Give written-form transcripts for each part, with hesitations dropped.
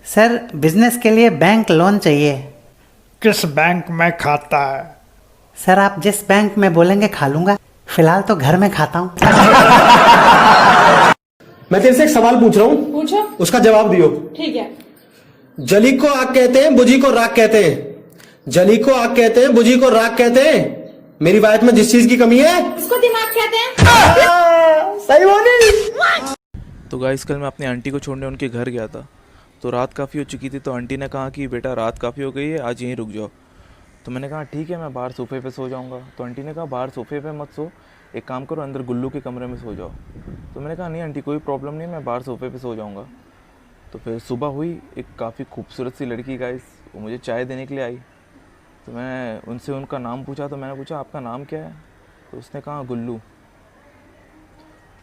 Sir business के लिए bank loan चाहिए। किस बैंक में खाता है? सर आप जिस बैंक में बोलेंगे खा लूंगा, फिलहाल तो घर में खाता हूँ। मैं तेरे से एक सवाल पूछ रहा हूँ, पूछो। उसका जवाब दियो। ठीक है। जली को आग कहते हैं, बुझी को राख कहते हैं। जली को आग कहते हैं, बुझी को राख कहते हैं। मेरी वाइफ में जिस चीज की कमी है उसको दिमाग कहते हैं। सही बोली। तो गाइस कल मैं अपनी आंटी को छोड़ने उनके घर गया था। तो रात काफ़ी हो चुकी थी, तो आंटी ने कहा कि बेटा रात काफ़ी हो गई है, आज यहीं रुक जाओ। तो मैंने कहा ठीक है, मैं बाहर सोफे पे सो जाऊंगा। तो आंटी ने कहा बाहर सोफे पे मत सो, एक काम करो अंदर गुल्लू के कमरे में सो जाओ। तो मैंने कहा नहीं आंटी कोई प्रॉब्लम नहीं, मैं बाहर सोफे पे सो जाऊंगा। तो फिर सुबह हुई, एक काफ़ी खूबसूरत सी लड़की गाइस वो मुझे चाय देने के लिए आई। तो मैं उनसे उनका नाम पूछा। तो मैंने पूछा आपका नाम क्या है? तो उसने कहा गुल्लू।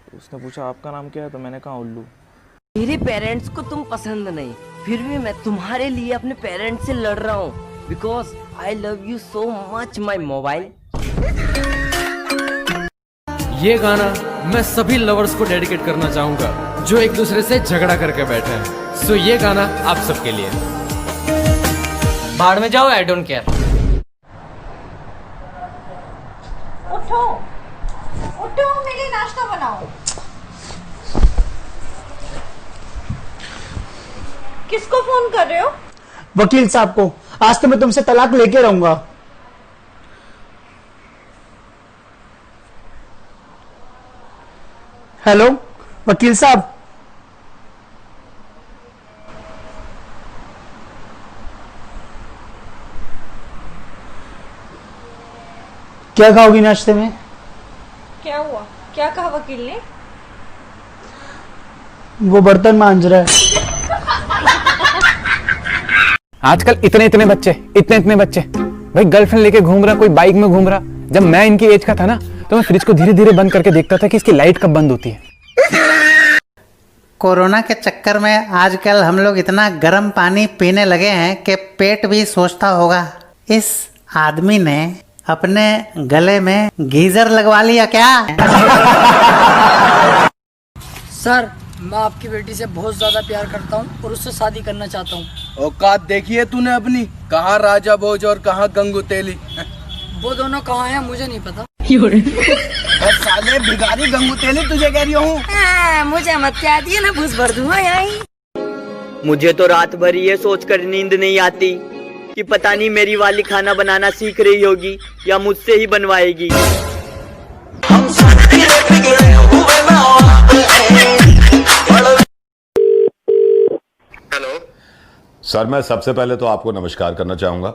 तो उसने पूछा आपका नाम क्या है? तो मैंने कहा उल्लू। मेरे पेरेंट्स को तुम पसंद नहीं, फिर भी मैं तुम्हारे लिए अपने पेरेंट्स से लड़ रहा हूँ, because I love you so much my mobile. ये गाना मैं सभी लवर्स को डेडिकेट करना चाहूंगा जो एक दूसरे से झगड़ा करके बैठे हैं। सो ये गाना आप सबके लिए। बाहर में जाओ, आई डोंट केयर। उठो उठो, मेरे लिए नाश्ता बनाओ। किसको फोन कर रहे हो? वकील साहब को। आज तो मैं तुमसे तलाक लेके रहूंगा। हेलो वकील साहब। क्या खाओगी नाश्ते में? क्या हुआ? क्या कहा वकील ने? वो बर्तन मांज रहा है। आजकल इतने इतने बच्चे भाई गर्लफ्रेंड लेके घूम रहा, कोई बाइक में घूम रहा। जब मैं इनकी एज का था ना, तो मैं फ्रिज को धीरे धीरे बंद करके देखता था कि इसकी लाइट कब बंद होती है। कोरोना के चक्कर में आजकल हम लोग इतना गर्म पानी पीने लगे हैं कि पेट भी सोचता होगा। इस आदमी ने अपने गले में गीजर लगवा लिया क्या? सर मैं आपकी बेटी से बहुत ज्यादा प्यार करता हूँ और उससे शादी करना चाहता हूँ। औकात देखिए तूने अपनी, कहाँ राजा भोज और कहाँ गंगू तेली। वो दोनों कहाँ हैं मुझे नहीं पता। साले भिखारी गंगू तेली तुझे कह रही हूँ। मुझे मत क्या दी ना, भूस भर दूंगा यहीं। मुझे तो रात भर ये सोचकर नींद नहीं आती कि पता नहीं मेरी वाली खाना बनाना सीख रही होगी या मुझसे ही बनवाएगी। हेलो सर, मैं सबसे पहले तो आपको नमस्कार करना चाहूंगा।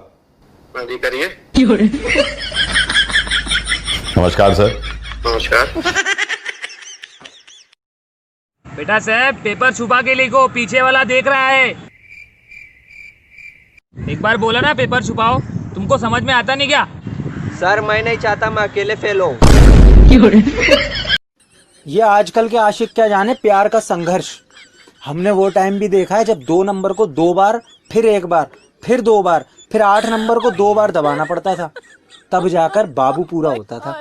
जी करिए। नमस्कार सर। नमस्कार। बेटा साहब पेपर छुपा के लिखो, पीछे वाला देख रहा है। एक बार बोला ना पेपर छुपाओ, तुमको समझ में आता नहीं क्या? सर मैं नहीं चाहता मैं अकेले फेल हूँ। ये आजकल के आशिक क्या जाने प्यार का संघर्ष। हमने वो टाइम भी देखा है जब 2 नंबर को 2 बार, फिर 1 बार, फिर 2 बार, फिर 8 नंबर को 2 बार दबाना पड़ता था, तब जाकर बाबू पूरा होता था।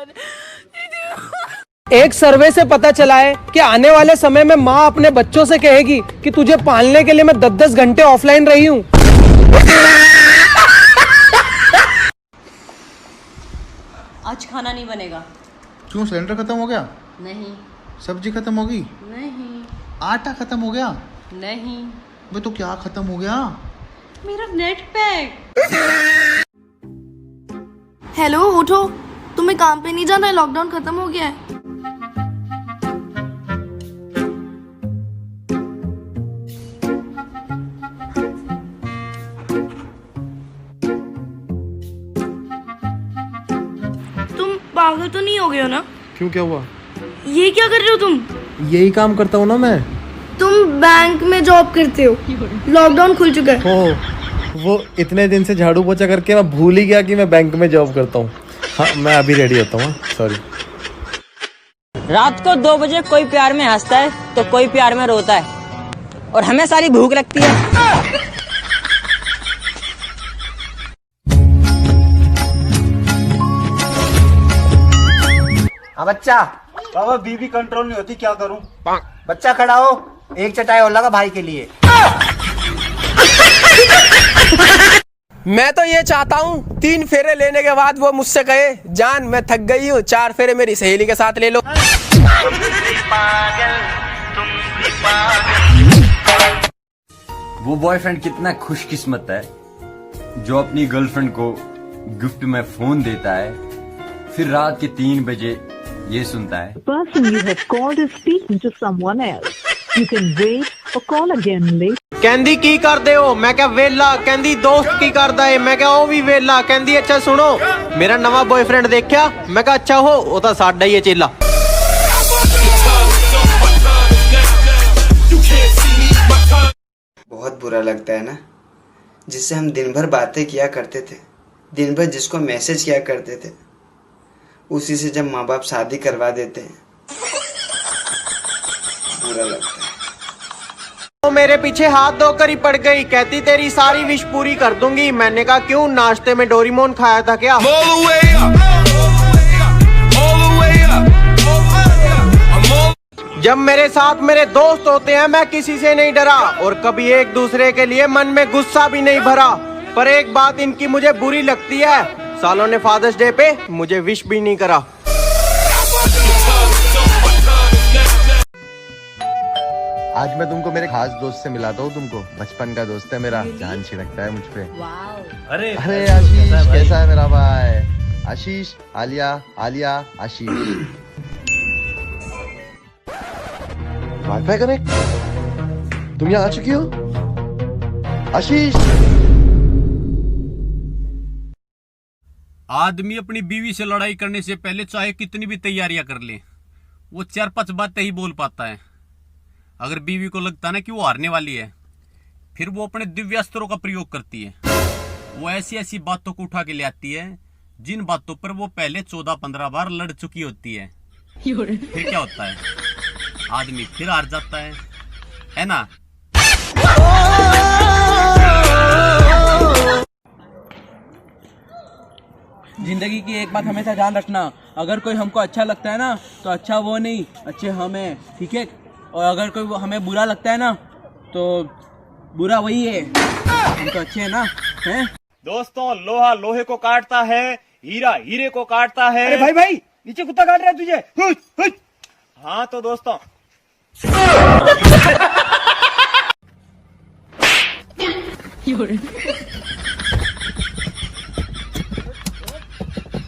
एक सर्वे से पता चला है कि आने वाले समय में माँ अपने बच्चों से कहेगी कि तुझे पालने के लिए मैं 10-10 घंटे ऑफलाइन रही हूँ। आज खाना नहीं बनेगा। क्यों, सिलेंडर खत्म हो गया? नहीं। सब्जी खत्म हो गई? नहीं। आटा खत्म हो गया? नहीं। वो तो क्या खत्म हो गया? मेरा नेट पैक। हेलो उठो, तुम्हें काम पे नहीं जाना है, लॉकडाउन खत्म हो गया है। तुम पागल तो नहीं हो गए हो ना? क्यों, क्या हुआ? ये क्या कर रहे हो तुम? यही काम करता हूँ ना मैं। तुम बैंक में जॉब करते हो, लॉकडाउन खुल चुका है। वो इतने दिन से झाड़ू पोछा करके मैं भूल ही गया कि मैं बैंक में जॉब करता हूँ। हाँ मैं अभी रेडी होता हूँ, सॉरी। रात को 2 बजे कोई प्यार में हंसता है तो कोई प्यार में रोता है, और हमें सारी भूख लगती है। हाँ बच्चा। बाबा बीबी कंट्रोल नहीं होती, क्या करूं? बच्चा खड़ा हो, एक चटाई और लगा भाई के लिए। मैं तो ये चाहता हूँ 3 फेरे लेने के बाद वो मुझसे कहे, जान मैं थक गई हूँ, 4 फेरे मेरी सहेली के साथ ले लो। वो बॉयफ्रेंड कितना खुशकिस्मत है जो अपनी गर्लफ्रेंड को गिफ्ट में फोन देता है, फिर रात के 3 बजे ये सुनता है, person you have called is speaking to someone else. You can wait or call again later. कहंदी की कर दे हो, मैं क्या वेला, कहंदी दोस्त की कर दे, मैं क्या ओ भी वेला, कहंदी अच्छा सुनो मेरा नवा बॉयफ्रेंड देखा, मैं क्या अच्छा हो, वो तो साडा ही है चेला। बहुत बुरा लगता है ना, जिससे हम दिन भर बातें किया करते थे, दिन भर जिसको मैसेज किया करते थे, उसी से जब माँ बाप शादी करवा देते हैं, बुरा लगता है। तो मेरे पीछे हाथ धोकर ही पड़ गई, कहती तेरी सारी विश पूरी कर दूंगी। मैंने कहा क्यों, नाश्ते में डोरीमोन खाया था क्या? जब मेरे साथ मेरे दोस्त होते हैं मैं किसी से नहीं डरा और कभी एक दूसरे के लिए मन में गुस्सा भी नहीं भरा, पर एक बात इनकी मुझे बुरी लगती है, सालों ने फादर्स डे पे मुझे विश भी नहीं करा। आज मैं तुमको मेरे खास दोस्त से मिलाता हूँ, तुमको बचपन का दोस्त है मेरा, जान छिड़कता है मुझ पे। अरे आशीष कैसा है मेरा भाई? आशीष, आलिया, आलिया, आशीष। वाईफाई कनेक्ट, तुम यहाँ आ चुकी हो आशीष? आदमी अपनी बीवी से लड़ाई करने से पहले चाहे कितनी भी तैयारियां कर ले, वो 4-5 बातें ही बोल पाता है। अगर बीवी को लगता ना कि वो हारने वाली है, फिर वो अपने दिव्यास्त्रों का प्रयोग करती है। वो ऐसी ऐसी बातों को उठा के ले आती है जिन बातों पर वो पहले 14-15 बार लड़ चुकी होती है। फिर क्या होता है, आदमी फिर हार जाता है ना? जिंदगी की एक बात हमेशा ध्यान रखना, अगर कोई हमको अच्छा लगता है ना तो अच्छा वो नहीं, अच्छे हमें, ठीक है? और अगर कोई हमें बुरा लगता है ना तो बुरा वही है, हम तो अच्छे है ना, हैं? दोस्तों, लोहा लोहे को काटता है, हीरा हीरे को काटता है। अरे भाई नीचे कुत्ता काट रहा है तुझे। हुच, हुच। हाँ तो दोस्तों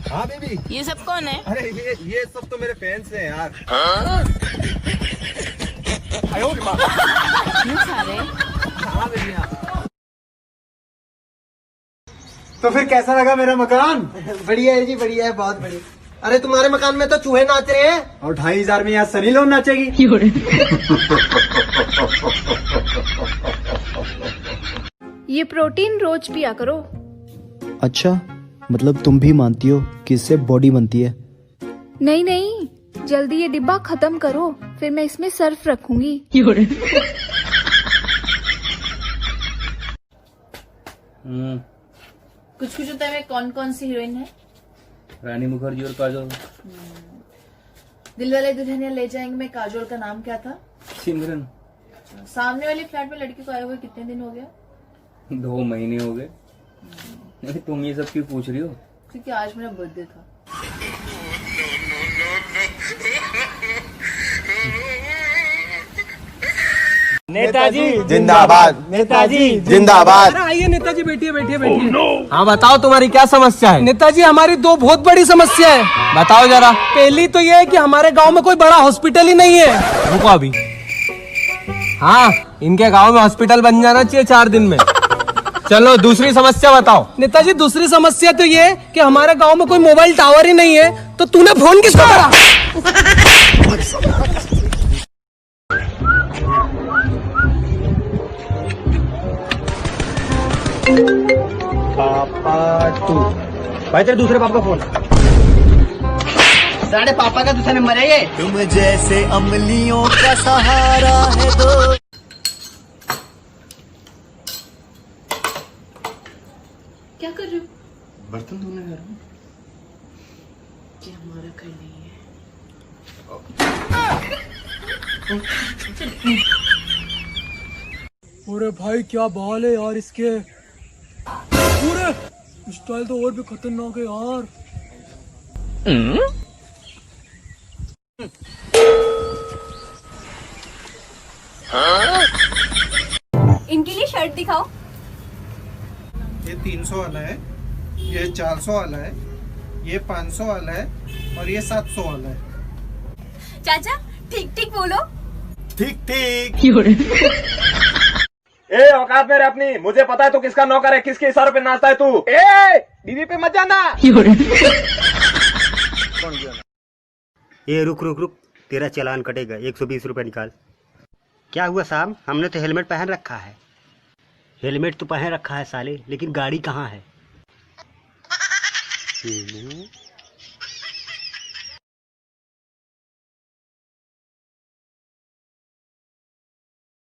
हाँ बेबी, ये सब कौन है? अरे ये सब तो मेरे फैंस हैं यार। हाँ बेबी हाँ। तो फिर कैसा लगा मेरा मकान? बढ़िया है जी, बढ़िया है, बहुत बढ़िया। अरे तुम्हारे मकान में तो चूहे नाच रहे हैं और 2500 में यहाँ सनी लोन नाचेगी। ये प्रोटीन रोज पिया करो। अच्छा, मतलब तुम भी मानती हो कि इससे बॉडी बनती है? नहीं नहीं, जल्दी ये डिब्बा खत्म करो, फिर मैं इसमें सर्फ रखूंगी। कुछ कुछ होता है। कौन कौन सी हीरोइन है? रानी मुखर्जी और काजोल। दिलवाले दुल्हनिया ले जाएंगे में काजोल का नाम क्या था? सिमरन। सामने वाले फ्लैट में लड़की को आए हुए कितने दिन हो गया? 2 महीने हो गए। तुम ये सब क्यों पूछ रही हो? क्योंकि आज मेरा बर्थडे था। नेताजी जिंदाबाद, नेताजी जिंदाबाद। आइए नेताजी, बैठिए बैठिए बैठिए। हाँ बताओ तुम्हारी क्या समस्या है? नेताजी हमारी 2 बहुत बड़ी समस्या है। बताओ जरा। पहली तो ये है कि हमारे गांव में कोई बड़ा हॉस्पिटल ही नहीं है। रुको अभी। हाँ, इनके गांव में हॉस्पिटल बन जाना चाहिए 4 दिन में। चलो दूसरी समस्या बताओ। नेताजी दूसरी समस्या तो ये कि हमारे गांव में कोई मोबाइल टावर ही नहीं है, तो तूने फोन किसको करा? पापा 2 भाई, तेरे दूसरे पापा का फोन। साढ़े पापा का दूसरा नंबर है ये। तुम जैसे अमलियों का सहारा है दो। क्या कर रहे हो? बर्तन धोने जा रहा हूँ। ये हमारा घर नहीं है। अरे अरे भाई क्या बाल है यार इसके, पूरे स्टाइल तो और भी खतरनाक है यार। इनके लिए शर्ट दिखाओ। ये 300 वाला है, ये 400 वाला है, ये 500 वाला है और ये 700 वाला है। चाचा ठीक ठीक बोलो। ठीक ठीक। ए औकात में रह अपनी, मुझे पता है तू किसका नौकर है, किसके इशारों पे नाचता है तू। ए बीवी पे मत जाना। ये रुक रुक रुक, तेरा चालान कटेगा, 120 रुपए निकाल। क्या हुआ साहब, हमने तो हेलमेट पहन रखा है। हेलमेट तो पहन रखा है साले, लेकिन गाड़ी कहाँ है?